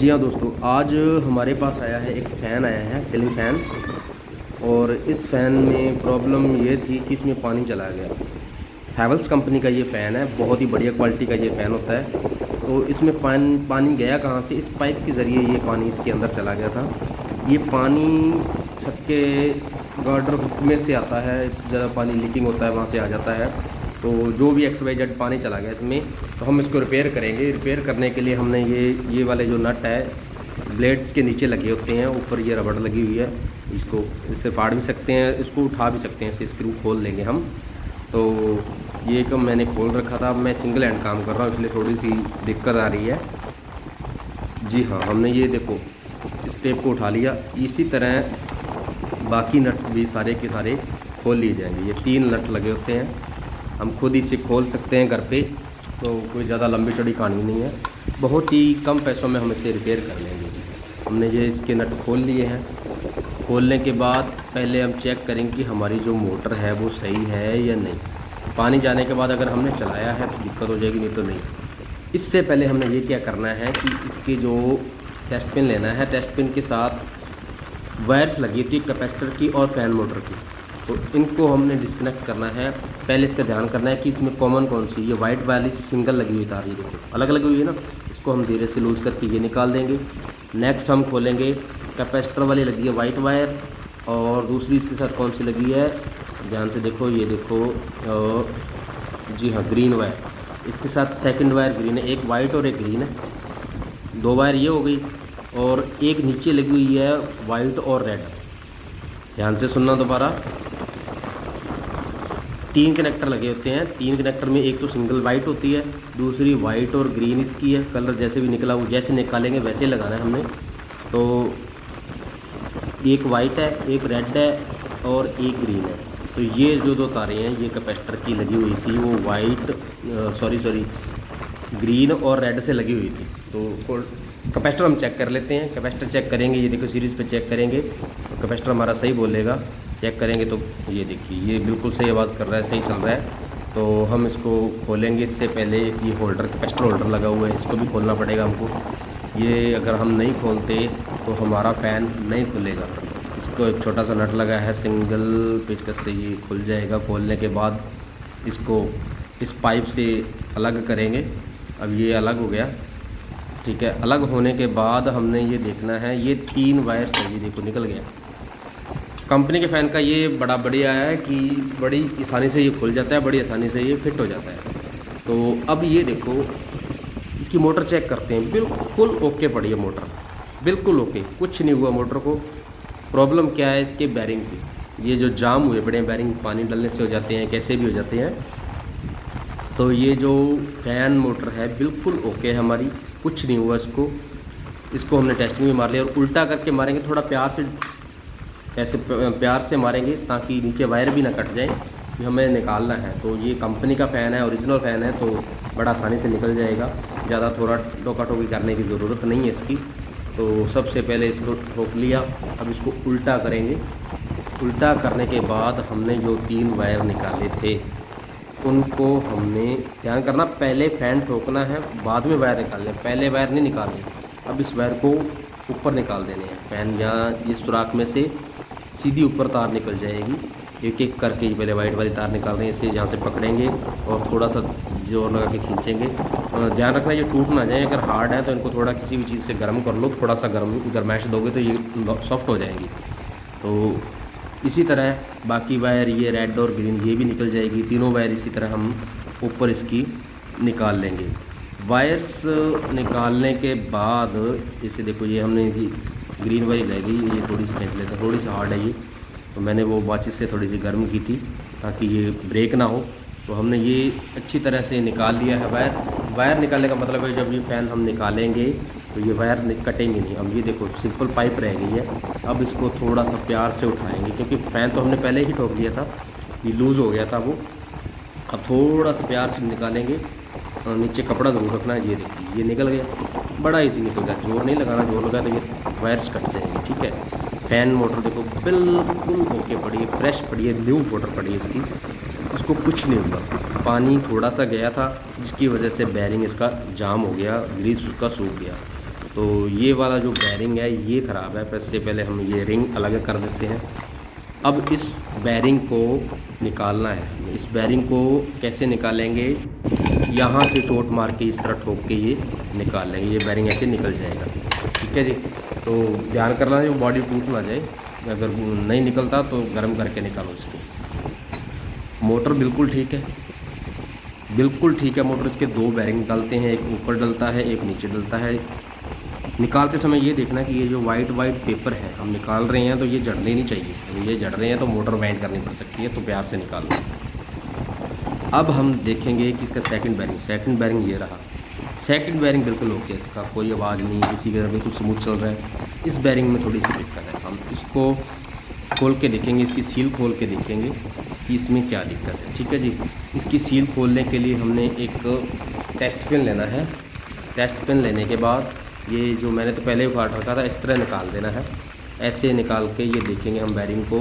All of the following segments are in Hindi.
जी हाँ दोस्तों, आज हमारे पास आया है एक फ़ैन आया है, सीलिंग फ़ैन। और इस फ़ैन में प्रॉब्लम ये थी कि इसमें पानी चला गया। हैवेल्स कंपनी का ये फ़ैन है, बहुत ही बढ़िया क्वालिटी का ये फ़ैन होता है। तो इसमें पानी गया कहाँ से? इस पाइप के ज़रिए ये पानी इसके अंदर चला गया था। ये पानी छत के गार्डर में से आता है, ज़्यादा पानी लीकिंग होता है वहाँ से आ जाता है। तो जो भी XYZ पानी चला गया इसमें, तो हम इसको रिपेयर करेंगे। रिपेयर करने के लिए हमने ये वाले जो नट है, ब्लेड्स के नीचे लगे होते हैं, ऊपर ये रबड़ लगी हुई है। इससे फाड़ भी सकते हैं, इसको उठा भी सकते हैं, इससे स्क्रू खोल लेंगे हम। तो ये कम मैंने खोल रखा था, मैं सिंगल हैंड काम कर रहा हूँ, इसलिए थोड़ी सी दिक्कत आ रही है। जी हाँ, हमने ये देखो इस टेप को उठा लिया। इसी तरह बाकी नट भी सारे के सारे खोल लिए जाएंगे। ये 3 नट लगे होते हैं, हम खुद इसे खोल सकते हैं घर पे। तो कोई ज़्यादा लंबी चौड़ी कहानी नहीं है, बहुत ही कम पैसों में हम इसे रिपेयर कर लेंगे। हमने ये इसके नट खोल लिए हैं। खोलने के बाद पहले हम चेक करेंगे कि हमारी जो मोटर है वो सही है या नहीं। पानी जाने के बाद अगर हमने चलाया है तो दिक्कत हो जाएगी, नहीं तो नहीं। इससे पहले हमने ये क्या करना है कि इसकी जो टेस्ट पिन लेना है, टेस्ट पिन के साथ वायर्स लगी थी कैपेसिटर की और फ़ैन मोटर की, तो इनको हमने डिस्कनेक्ट करना है। पहले इसका ध्यान करना है कि इसमें कॉमन कौन सी, ये वाइट वाली सिंगल लगी हुई तार, ये देखो अलग अलग हुई है ना, इसको हम धीरे से लूज़ करके ये निकाल देंगे। नेक्स्ट हम खोलेंगे, कैपेसिटर वाली लगी है वाइट वायर, और दूसरी इसके साथ कौन सी लगी है, ध्यान से देखो, ये देखो, जी हाँ, ग्रीन वायर। इसके साथ सेकंड वायर ग्रीन है, एक वाइट और एक ग्रीन है, 2 वायर ये हो गई। और एक नीचे लगी हुई है वाइट और रेड। ध्यान से सुनना दोबारा, 3 कनेक्टर लगे होते हैं। 3 कनेक्टर में एक तो सिंगल वाइट होती है, दूसरी वाइट और ग्रीन इसकी है। कलर जैसे भी निकला वो जैसे निकालेंगे वैसे लगाना है हमने। तो एक वाइट है, एक रेड है और एक ग्रीन है। तो ये जो 2 तारें हैं ये कैपेसिटर की लगी हुई थी, वो वाइट सॉरी ग्रीन और रेड से लगी हुई थी। तो कैपेसिटर हम चेक कर लेते हैं। कैपेसिटर चेक करेंगे, ये देखो सीरीज़ पे चेक करेंगे तो कैपेसिटर हमारा सही बोलेगा। चेक करेंगे तो ये देखिए, ये बिल्कुल सही आवाज़ कर रहा है, सही चल रहा है। तो हम इसको खोलेंगे। इससे पहले ये होल्डर, कैपेसिटर होल्डर लगा हुआ है, इसको भी खोलना पड़ेगा हमको। ये अगर हम नहीं खोलते तो हमारा फ़ैन नहीं खुलेगा। इसको एक छोटा सा नट लगा है, सिंगल पेचकस से ये खुल जाएगा। खोलने के बाद इसको इस पाइप से अलग करेंगे। अब ये अलग हो गया, ठीक है। अलग होने के बाद हमने ये देखना है, ये 3 वायर से ये देखो निकल गया। कंपनी के फ़ैन का ये बड़ा बढ़िया है कि बड़ी आसानी से ये खुल जाता है, बड़ी आसानी से ये फिट हो जाता है। तो अब ये देखो, इसकी मोटर चेक करते हैं। बिल्कुल ओके पड़ी है मोटर, बिल्कुल ओके, कुछ नहीं हुआ मोटर को। प्रॉब्लम क्या है इसके बैरिंग की, ये जो जाम हुए बड़े बैरिंग पानी डालने से हो जाते हैं, कैसे भी हो जाते हैं। तो ये जो फ़ैन मोटर है बिल्कुल ओके है हमारी, कुछ नहीं हुआ इसको हमने टेस्टिंग में मार लिया। और उल्टा करके मारेंगे, थोड़ा प्यार से, ऐसे प्यार से मारेंगे ताकि नीचे वायर भी ना कट जाए, कि हमें निकालना है। तो ये कंपनी का फ़ैन है, ओरिजिनल फ़ैन है, तो बड़ा आसानी से निकल जाएगा। ज़्यादा थोड़ा टोका टोकी करने की ज़रूरत नहीं है इसकी। तो सबसे पहले इसको ठोक लिया, अब इसको उल्टा करेंगे। उल्टा करने के बाद हमने जो 3 वायर निकाले थे उनको हमने, ध्यान करना, पहले फ़ैन ठोकना है, बाद में वायर निकालने, पहले वायर नहीं निकालने। अब इस वायर को ऊपर निकाल देने हैं। फ़ैन यहाँ इस सुराख में से सीधी ऊपर तार निकल जाएगी। एक एक करके पहले वाइट वाली तार निकाल रहे हैं, इसे यहाँ से पकड़ेंगे और थोड़ा सा जोर लगा के खींचेंगे। ध्यान रखना ये टूट ना जाए। अगर हार्ड है तो इनको थोड़ा किसी भी चीज़ से गर्म कर लो, थोड़ा सा गर्माइश दोगे तो ये सॉफ्ट हो जाएगी। तो इसी तरह बाकी वायर, ये रेड और ग्रीन, ये भी निकल जाएगी। तीनों वायर इसी तरह हम ऊपर इसकी निकाल लेंगे। वायर्स निकालने के बाद इसे देखो, ये हमने ग्रीन वाली लगेगी, ये थोड़ी सी खींच लेते हैं, थोड़ी सी हार्ड है ये, तो मैंने वो माचिस से थोड़ी सी गर्म की थी ताकि ये ब्रेक ना हो। तो हमने ये अच्छी तरह से निकाल लिया है वायर निकालने का मतलब है जब ये फ़ैन हम निकालेंगे तो ये वायर कटेंगे नहीं। अब ये देखो सिंपल पाइप रह गई है। अब इसको थोड़ा सा प्यार से उठाएंगे, क्योंकि फ़ैन तो हमने पहले ही ठोक लिया था, ये लूज़ हो गया था वो। अब थोड़ा सा प्यार से निकालेंगे, नीचे कपड़ा ज़रूर रखना है। ये देखिए, ये निकल गया, बड़ा इजी निकल गया। जोर नहीं लगाना, जोर लगा तो ये वायर्स कट जाएंगे, ठीक है। फ़ैन मोटर देखो बिल्कुल ओके पड़ी है, फ्रेश पड़ी है, न्यू मोटर पड़ी है इसकी, इसको कुछ नहीं हुआ। पानी थोड़ा सा गया था जिसकी वजह से बैरिंग इसका जाम हो गया, ग्रीस उसका सूख गया। तो ये वाला जो बैरिंग है ये ख़राब है। इससे पहले हम ये रिंग अलग कर देते हैं। अब इस बैरिंग को निकालना है। इस बैरिंग को कैसे निकालेंगे, यहाँ से चोट मार के इस तरह ठोक के ये निकाल लेंगे। ये बैरिंग ऐसे निकल जाएगा, ठीक है जी। तो ध्यान करना है बॉडी टूट ना जाए। अगर नहीं निकलता तो गर्म करके निकालो इसको। मोटर बिल्कुल ठीक है, बिल्कुल ठीक है। मोटर इसके दो बैरिंग डलते हैं, एक ऊपर डलता है एक नीचे डलता है। निकालते समय ये देखना कि ये जो वाइट पेपर है हम निकाल रहे हैं तो ये जड़ने नहीं चाहिए। तो ये जड़ रहे हैं तो मोटर वाइंड करनी पड़ सकती है, तो प्यार से निकाल लें। अब हम देखेंगे कि इसका सेकंड बैरिंग ये रहा। सेकंड बैरिंग बिल्कुल ओके, इसका कोई आवाज़ नहीं, किसी का बिल्कुल स्मूथ चल रहा है। इस बैरिंग में थोड़ी सी दिक्कत है। हम इसको खोल के देखेंगे, इसकी सील खोल के देखेंगे कि इसमें क्या दिक्कत है, ठीक है जी। इसकी सील खोलने के लिए हमने एक टेस्ट पेन लेना है। टेस्ट पेन लेने के बाद ये जो मैंने तो पहले उखाड़ रखा था इस तरह निकाल देना है। ऐसे निकाल के ये देखेंगे हम बैरिंग को।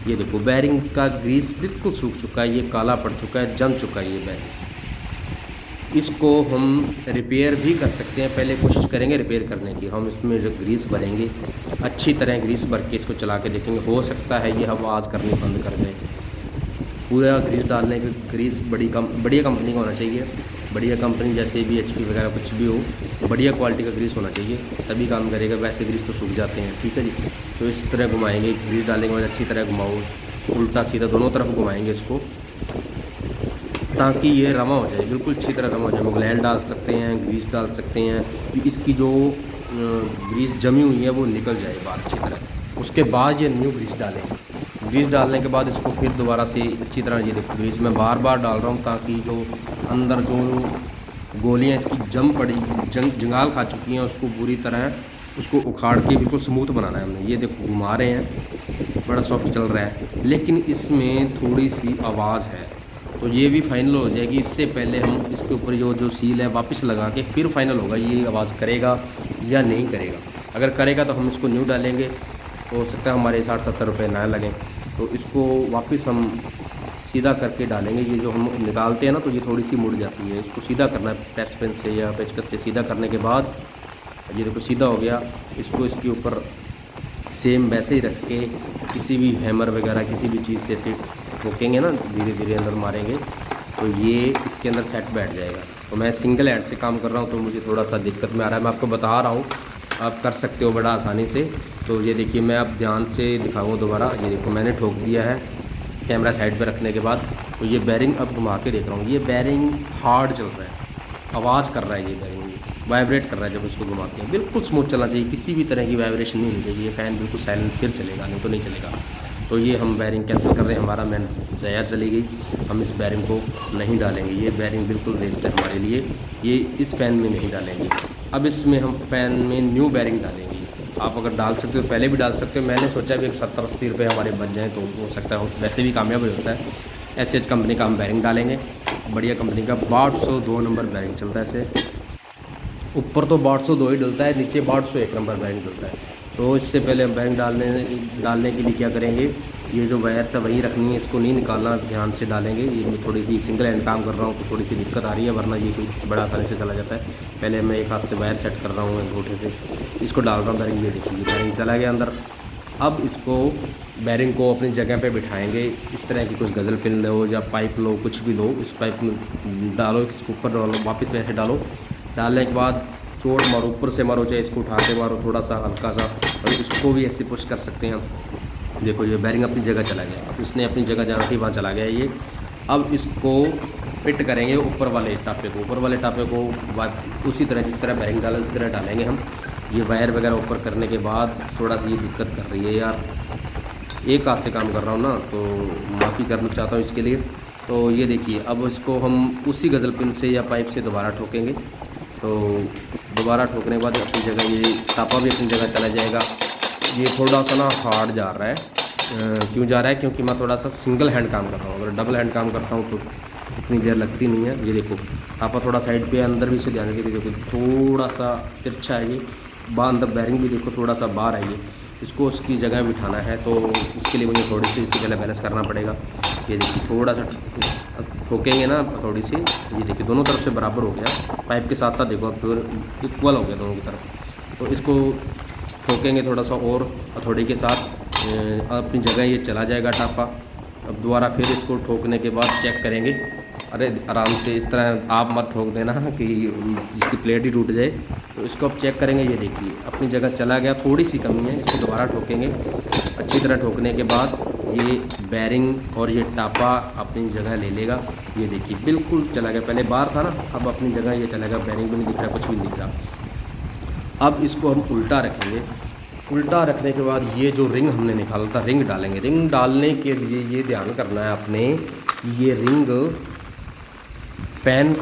ये देखो बैरिंग का ग्रीस बिल्कुल सूख चुका है, ये काला पड़ चुका है, जम चुका है ये बैरिंग। इसको हम रिपेयर भी कर सकते हैं। पहले कोशिश करेंगे रिपेयर करने की। हम इसमें जो ग्रीस भरेंगे, अच्छी तरह ग्रीस भर के इसको चला के देखेंगे। हो सकता है ये आवाज़ करनी बंद कर दे। पूरा ग्रीस डालने के, ग्रीस बढ़िया कंपनी का होना चाहिए। बढ़िया कंपनी जैसे भी HP वगैरह कुछ भी हो, बढ़िया क्वालिटी का ग्रीस होना चाहिए, तभी काम करेगा। वैसे ग्रीस तो सूख जाते हैं, ठीक है जी। तो इस तरह घुमाएंगे, ग्रीस डालने के बाद अच्छी तरह घुमाओ, उल्टा सीधा दोनों तरफ घुमाएंगे इसको, ताकि ये रवा हो जाए, बिल्कुल अच्छी तरह रवा हो जाए। मोगलैल डाल सकते हैं, ग्रीस डाल सकते हैं, इसकी जो ग्रीस जमी हुई है वो निकल जाए बाहर अच्छी तरह। उसके बाद ये न्यू ग्रीस डालेंगे। ग्रीस डालने के बाद इसको फिर दोबारा से अच्छी तरह, ये देखो ग्रीस मैं बार बार डाल रहा हूँ ताकि जो अंदर जो गोलियाँ इसकी जम पड़ी, जंगाल खा चुकी हैं, उसको पूरी तरह उसको उखाड़ के बिल्कुल स्मूथ बनाना है हमने। ये देखो घुमा रहे हैं, बड़ा सॉफ्ट चल रहा है, लेकिन इसमें थोड़ी सी आवाज़ है। तो ये भी फाइनल हो जाएगी। इससे पहले हम इसके ऊपर जो सील है वापस लगा के फिर फाइनल होगा ये आवाज़ करेगा या नहीं करेगा। अगर करेगा तो हम इसको न्यू डालेंगे, हो सकता है हमारे 60-70 रुपये ना लगें। तो इसको वापस हम सीधा करके डालेंगे। ये जो हम निकालते हैं ना तो ये थोड़ी सी मुड़ जाती है, इसको सीधा करना है टेस्ट पेन से या पेचकस से। सीधा करने के बाद ये देखो सीधा हो गया। इसको इसके ऊपर सेम वैसे ही रख के किसी भी हैमर वगैरह किसी भी चीज़ से ऐसे ठोकेंगे ना, धीरे धीरे अंदर मारेंगे तो ये इसके अंदर सेट बैठ जाएगा। तो मैं सिंगल हैंड से काम कर रहा हूँ तो मुझे थोड़ा सा दिक्कत में आ रहा है। मैं आपको बता रहा हूँ, आप कर सकते हो बड़ा आसानी से। तो ये देखिए मैं अब ध्यान से दिखाऊँ दोबारा। ये देखो मैंने ठोक दिया है कैमरा साइड पे रखने के बाद। तो ये बैरिंग अब घुमा के देख रहा हूँ, ये बैरिंग हार्ड चल रहा है, आवाज़ कर रहा है, ये बैरिंग वाइब्रेट कर रहा है जब इसको घुमाते हैं। बिल्कुल स्मूथ चलना चाहिए, किसी भी तरह की वाइब्रेशन नहीं होनी चाहिए। फ़ैन बिल्कुल साइलेंट फिर चलेगा, नहीं तो नहीं चलेगा। तो ये हम बैरिंग कैंसिल कर रहे हैं, हमारा मैन ज़ाया चली गई। हम इस बैरिंग को नहीं डालेंगे, ये बैरिंग बिल्कुल वेस्ट है हमारे लिए, ये इस फ़ैन में नहीं डालेंगे। अब इसमें हम फ़ैन में न्यू बैरिंग डालेंगे। आप अगर डाल सकते हो पहले भी डाल सकते हो। मैंने सोचा भी 70-80 रुपये हमारे बच जाएँ तो हो सकता है, वैसे भी कामयाब हो जाता है। SH कंपनी का हम बैरिंग डालेंगे, बढ़िया कंपनी का 1202 नंबर बैरिंग चलता है। ऐसे ऊपर तो 1202 ही डलता है, नीचे 1201 नंबर बैरिंग डलता है। तो इससे पहले हम बैरिंग डालने के लिए क्या करेंगे, ये जो वायर से वही रखनी है, इसको नहीं निकालना, ध्यान से डालेंगे। ये मैं थोड़ी सी सिंगल हैंड काम कर रहा हूँ तो थोड़ी सी दिक्कत आ रही है, वरना ये कोई बड़ा आसानी से चला जाता है। पहले मैं एक हाथ से वायर सेट कर रहा हूँ अंगूठे से, इसको डाल रहा हूँ बैरिंग। ये देखिए बैरिंग चला गया अंदर। अब इसको बैरिंग को अपनी जगह पे बिठाएंगे। इस तरह की कुछ गज़ल पिन लो या पाइप लो, कुछ भी लो, इस पाइप में डालो, इसको ऊपर डालो, वापस वैसे डालो। डालने के बाद चोट मारो, ऊपर से मारो चाहे इसको उठा के मारो थोड़ा सा हल्का सा, और इसको भी ऐसे पुश कर सकते हैं। देखो ये बैरिंग अपनी जगह चला गया, अब इसने अपनी जगह जहाँ थी वहाँ चला गया ये। अब इसको फिट करेंगे ऊपर वाले टापे को, ऊपर वाले टापे को उसी तरह जिस तरह बैरिंग डाला उसी तरह डालेंगे हम। ये वायर वगैरह ऊपर करने के बाद थोड़ा सा ये दिक्कत कर रही है यार, एक हाथ से काम कर रहा हूँ ना, तो माफ़ी करना चाहता हूँ इसके लिए। तो ये देखिए अब इसको हम उसी गज़ल पिन से या पाइप से दोबारा ठोकेंगे। तो दोबारा ठोकने के बाद अपनी जगह ये टापा भी अपनी जगह चला जाएगा। ये थोड़ा सा ना हार्ड जा रहा है, क्यों जा रहा है, क्योंकि मैं थोड़ा सा सिंगल हैंड काम कर रहा हूँ। अगर डबल हैंड काम करता हूँ तो इतनी देर लगती नहीं है। ये देखो टापा थोड़ा साइड पे अंदर भी से ध्यान दीजिए, देखो थोड़ा सा तिरछा है ये, अंदर बैरिंग भी देखो थोड़ा सा बाहर है ये, इसको उसकी जगह बिठाना है, तो इसके लिए मुझे थोड़ी सी इससे पहले बैलेंस करना पड़ेगा। ये देखिए थोड़ा सा ठोकेंगे ना थोड़ी सी, ये देखिए दोनों तरफ से बराबर हो गया, पाइप के साथ साथ देखो अब फिर इक्वल हो गया दोनों की तरफ। तो इसको ठोकेंगे थोड़ा सा और हथौड़ी के साथ, अपनी जगह ये चला जाएगा टापा। अब दोबारा फिर इसको ठोकने के बाद चेक करेंगे। अरे आराम से, इस तरह आप मत ठोक देना कि इसकी प्लेट ही टूट जाए। तो इसको अब चेक करेंगे, ये देखिए अपनी जगह चला गया, थोड़ी सी कमी है, इसको दोबारा ठोकेंगे। अच्छी तरह ठोकने के बाद ये बैरिंग और ये टापा अपनी जगह ले लेगा। ये देखिए बिल्कुल चला गया, पहले बाहर था ना, अब अपनी जगह ये चला गया, बैरिंग भी नहीं दिख रहा, कुछ भी नहीं दिख रहा। अब इसको हम उल्टा रखेंगे। उल्टा रखने के बाद ये जो रिंग हमने निकाला था, रिंग डालेंगे। रिंग डालने के लिए ये ध्यान करना है आपने, ये रिंग फैन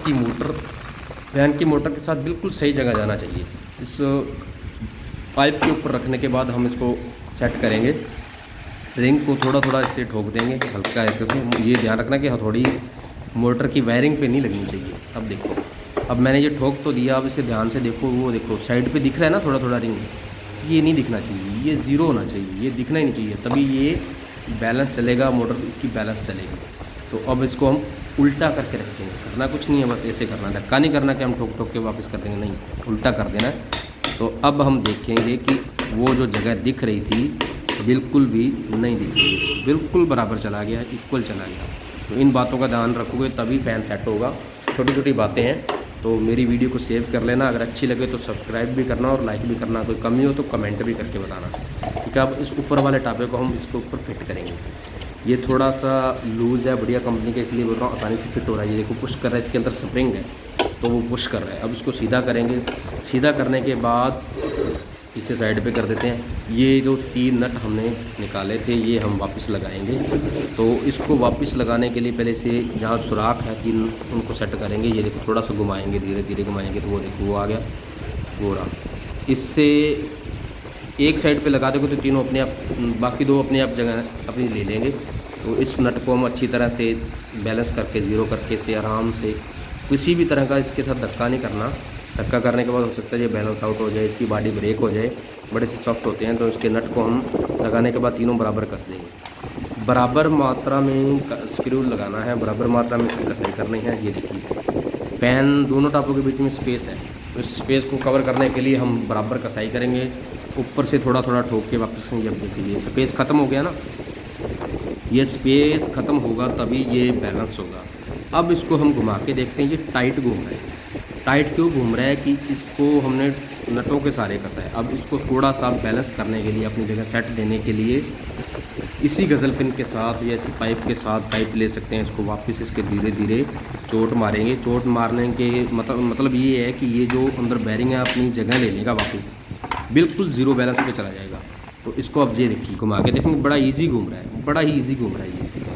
की मोटर के साथ बिल्कुल सही जगह जाना चाहिए। इस पाइप के ऊपर रखने के बाद हम इसको सेट करेंगे। रिंग को थोड़ा थोड़ा इससे ठोक देंगे हल्का है, ये ध्यान रखना कि हथौड़ी मोटर की वायरिंग पे नहीं लगनी चाहिए। अब देखो, अब मैंने ये ठोक तो दिया, अब इसे ध्यान से देखो, वो देखो साइड पे दिख रहा है ना थोड़ा थोड़ा रिंग, ये नहीं दिखना चाहिए, ये ज़ीरो होना चाहिए, ये दिखना ही नहीं चाहिए, तभी ये बैलेंस चलेगा, मोटर इसकी बैलेंस चलेगी। तो अब इसको हम उल्टा करके रखेंगे, करना कुछ नहीं है, बस ऐसे करना, धक्का नहीं करना कि हम ठोक ठोक के वापस कर देंगे, नहीं, उल्टा कर देना है। तो अब हम देखेंगे कि वो जो जगह दिख रही थी बिल्कुल भी नहीं दिख रही है, बिल्कुल बराबर चला गया है, इक्वल चला गया। तो इन बातों का ध्यान रखोगे तभी फैन सेट होगा। छोटी छोटी बातें हैं, तो मेरी वीडियो को सेव कर लेना, अगर अच्छी लगे तो सब्सक्राइब भी करना और लाइक भी करना, कोई कमी हो तो कमेंट भी करके बताना। ठीक है, अब इस ऊपर वाले टापे को हम इसके ऊपर फिट करेंगे। ये थोड़ा सा लूज़ है, बढ़िया कंपनी का, इसलिए बोल रहा हूँ, आसानी से फिट हो रहा है। ये देखो पुश कर रहा है, इसके अंदर स्प्रिंग है तो वो पुश कर रहा है। अब इसको सीधा करेंगे, सीधा करने के बाद इसे साइड पे कर देते हैं। ये जो 3 नट हमने निकाले थे ये हम वापस लगाएंगे। तो इसको वापस लगाने के लिए पहले से जहाँ सुराख है 3 उनको सेट करेंगे। ये देखो थोड़ा सा घुमाएंगे, धीरे धीरे घुमाएंगे, तो वो देखो वो आ गया, वो रहा। इससे एक साइड पे लगा दोगे तो तीनों अपने आप, बाकी 2 अपने आप जगह अपनी ले लेंगे। तो इस नट को हम अच्छी तरह से बैलेंस करके, ज़ीरो करके से आराम से, किसी भी तरह का इसके साथ धक्का नहीं करना। धक्का करने के बाद हो सकता है ये बैलेंस आउट हो जाए, इसकी बॉडी ब्रेक हो जाए, बड़े से सॉफ्ट होते हैं। तो इसके नट को हम लगाने के बाद तीनों बराबर कस देंगे। बराबर मात्रा में स्क्रू लगाना है, बराबर मात्रा में इसकी कसाई करनी है। ये देखिए फैन दोनों टापों के बीच में स्पेस है, तो इस स्पेस को कवर करने के लिए हम बराबर कसाई करेंगे। ऊपर से थोड़ा थोड़ा ठोक के वापस, जब देखिए स्पेस ख़त्म हो गया ना, ये स्पेस ख़त्म होगा तभी ये बैलेंस होगा। अब इसको हम घुमा के देखते हैं, ये टाइट घूम रहा है। टाइट क्यों घूम रहा है कि इसको हमने नटों के सारे कसा है। अब इसको थोड़ा सा बैलेंस करने के लिए, अपनी जगह सेट देने के लिए, इसी गज़ल पिन के साथ या इसी पाइप के साथ, पाइप ले सकते हैं, इसको वापस इसके धीरे धीरे चोट मारेंगे। चोट मारने के मतलब ये है कि ये जो अंदर बैरिंग है अपनी जगह ले लेगा, वापस बिल्कुल ज़ीरो बैलेंस पे चला जाएगा। तो इसको अब ये देखिए घुमा के देखेंगे, बड़ा ईजी घूम रहा है, बड़ा ही ईजी घूम रहा है। ये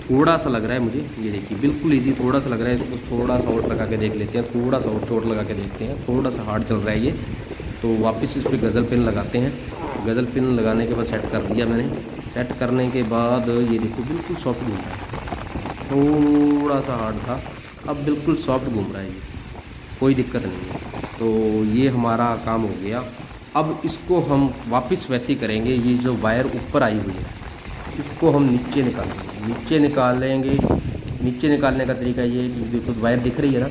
थोड़ा सा लग रहा है मुझे, ये देखिए बिल्कुल ईजी, थोड़ा सा लग रहा है। इसको थोड़ा सा और लगा के देख लेते हैं, थोड़ा सा और चोट लगा के देखते हैं, थोड़ा सा हार्ड चल रहा है ये। तो वापस इस पर गज़ल पिन लगाते हैं। गज़ल पिन लगाने के बाद सेट कर दिया मैंने। सेट करने के बाद ये देखो बिल्कुल सॉफ्ट घूम रहा है, थोड़ा सा हार्ड था, अब बिल्कुल सॉफ्ट घूम रहा है, ये कोई दिक्कत नहीं है। तो ये हमारा काम हो गया। अब इसको हम वापस वैसे ही करेंगे। ये जो वायर ऊपर आई हुई है इसको हम नीचे निकालेंगे, नीचे निकालेंगे। नीचे निकालने का तरीका ये है कि देखो वायर दिख रही है ना,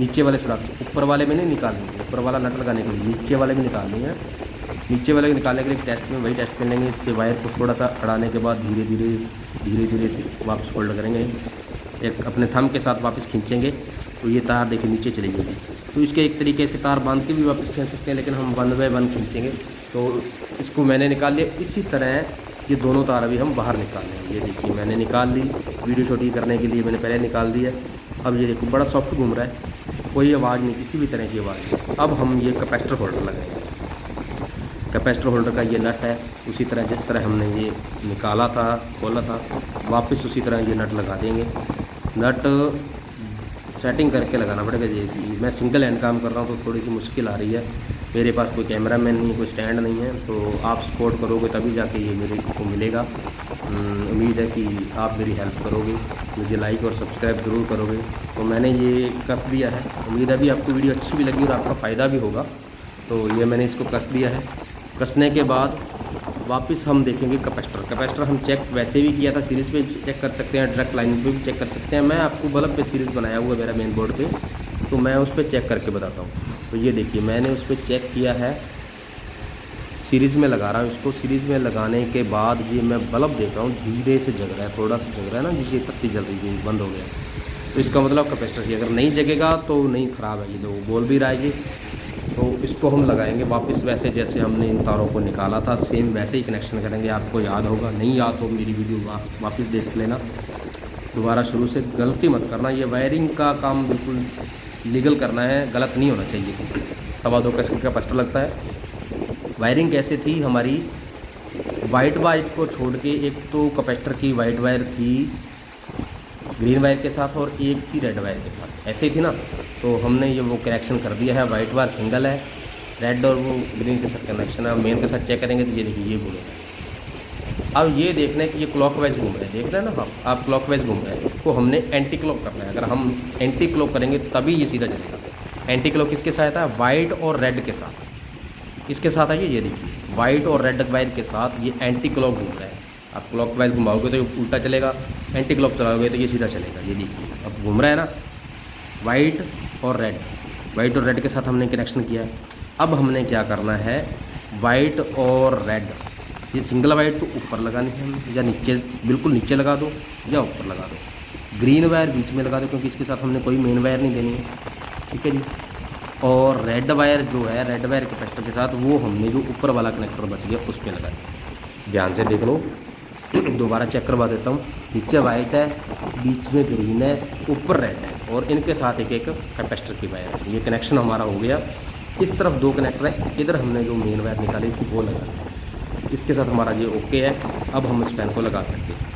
नीचे वाले सुराख से, ऊपर वाले में नहीं निकालेंगे, ऊपर वाला नट लगाने के लिए नीचे वाले में निकालनी है। नीचे वाले को निकालने के लिए टेस्ट में वही टेस्ट कर लेंगे। इससे वायर को थोड़ा सा अड़ाने के बाद धीरे धीरे से वापस फोल्ड करेंगे, एक अपने थंब के साथ वापस खींचेंगे तो ये तार देखिए नीचे चली जाएगी। तो इसके एक तरीके से तार बांध के भी वापस खींच सकते हैं, लेकिन हम 1 बाय 1 खींचेंगे। तो इसको मैंने निकाल लिया। इसी तरह ये दोनों तार अभी हम बाहर निकाल लेंगे। ये देखिए मैंने निकाल ली, वीडियो छोटी करने के लिए मैंने पहले निकाल दी है। अब ये देखो बड़ा सॉफ्ट घूम रहा है, कोई आवाज़ नहीं, किसी भी तरह की आवाज़ नहीं। अब हम ये कैपेसिटर होल्डर लगाएंगे। कैपेसिटर होल्डर का ये नट है, उसी तरह जिस तरह हमने ये निकाला था, खोला था, वापस उसी तरह ये नट लगा देंगे। नट सेटिंग करके लगाना पड़ेगा। ये मैं सिंगल हैंड काम कर रहा हूँ तो थोड़ी सी मुश्किल आ रही है। मेरे पास कोई कैमरामैन नहीं, कोई स्टैंड नहीं है, तो आप सपोर्ट करोगे तभी जाके ये मेरे को मिलेगा। उम्मीद है कि आप मेरी हेल्प करोगे, मुझे लाइक और सब्सक्राइब ज़रूर करोगे। तो मैंने ये कस दिया है, उम्मीद है भी आपको वीडियो अच्छी भी लगी और आपका फ़ायदा भी होगा। तो ये मैंने इसको कस दिया है। कसने के बाद वापस हम देखेंगे कैपेसिटर हम चेक वैसे भी किया था, सीरीज़ पे चेक कर सकते हैं, डायरेक्ट लाइन पे भी चेक कर सकते हैं। मैं आपको बल्ब पे सीरीज़ बनाया हुआ है मेरा मेन बोर्ड पे, तो मैं उस पर चेक करके बताता हूँ। तो ये देखिए मैंने उस पर चेक किया है, सीरीज़ में लगा रहा हूँ इसको। सीरीज़ में लगाने के बाद ये मैं बल्ब देख रहा हूँ धीरे से जग रहा है, थोड़ा सा जग रहा है ना, जिससे तत्ती जल रही है, बंद हो गया। तो इसका मतलब कैपेसिटर से अगर नहीं जगेगा तो नहीं ख़राब है, ये तो बोल भी रहा है ये। तो इसको हम लगाएंगे वापस वैसे जैसे हमने इन तारों को निकाला था, सेम वैसे ही कनेक्शन करेंगे। आपको याद होगा, नहीं याद तो मेरी वीडियो वापस देख लेना, दोबारा शुरू से। गलती मत करना, ये वायरिंग का काम बिल्कुल लीगल करना है, गलत नहीं होना चाहिए। 2.25 का इसका कैपेसिटर लगता है। वायरिंग कैसे थी हमारी, वाइट वायर को छोड़ के एक तो कैपेसिटर की वाइट वायर थी ग्रीन वायर के साथ और एक थी रेड वायर के साथ, ऐसे ही थी ना। तो हमने ये वो कनेक्शन कर दिया है, वाइट वायर सिंगल है, रेड और वो ग्रीन के साथ कनेक्शन है। मेन के साथ चेक करेंगे तो ये देखिए ये बोलो। अब ये देखना है कि ये क्लॉकवाइज घूम रहे हैं, देख रहे हैं ना आप क्लॉकवाइज घूम रहे हैं। इसको हमने एंटी क्लॉक करना है। अगर हम एंटी क्लॉक करेंगे तभी ये सीधा चलेगा। एंटी क्लॉक किसके साथ है, वाइट और रेड के साथ, इसके साथ है ये देखिए वाइट और रेड वायर के साथ ये एंटी क्लॉक घूम रहा है। आप क्लॉकवाइज घुमाओगे तो ये उल्टा चलेगा, एंटी क्लॉक चलाओगे तो ये सीधा चलेगा। ये देखिए अब घूम रहा है ना, वाइट और रेड के साथ हमने कनेक्शन किया है। अब हमने क्या करना है, वाइट और रेड, ये सिंगल वाइट तो ऊपर लगानी है या नीचे, बिल्कुल नीचे लगा दो या ऊपर लगा दो। ग्रीन वायर बीच में लगा दो क्योंकि इसके साथ हमने कोई मेन वायर नहीं देनी है, ठीक है जी। और रेड वायर जो है, रेड वायर कैपेसिटर के साथ वो हमने जो ऊपर वाला कनेक्टर बच गया उस पर लगा दिया। ध्यान से देख लो, दोबारा चेक करवा देता हूँ। नीचे वाइट है, बीच में ग्रीन है, ऊपर रेड है और इनके साथ एक एक कैपेसिटर की वायर है। ये कनेक्शन हमारा हो गया। इस तरफ 2 कनेक्टर है, इधर हमने जो मेन वायर निकाली थी वो लगा, इसके साथ हमारा ये ओके है। अब हम इस फैन को लगा सकते हैं।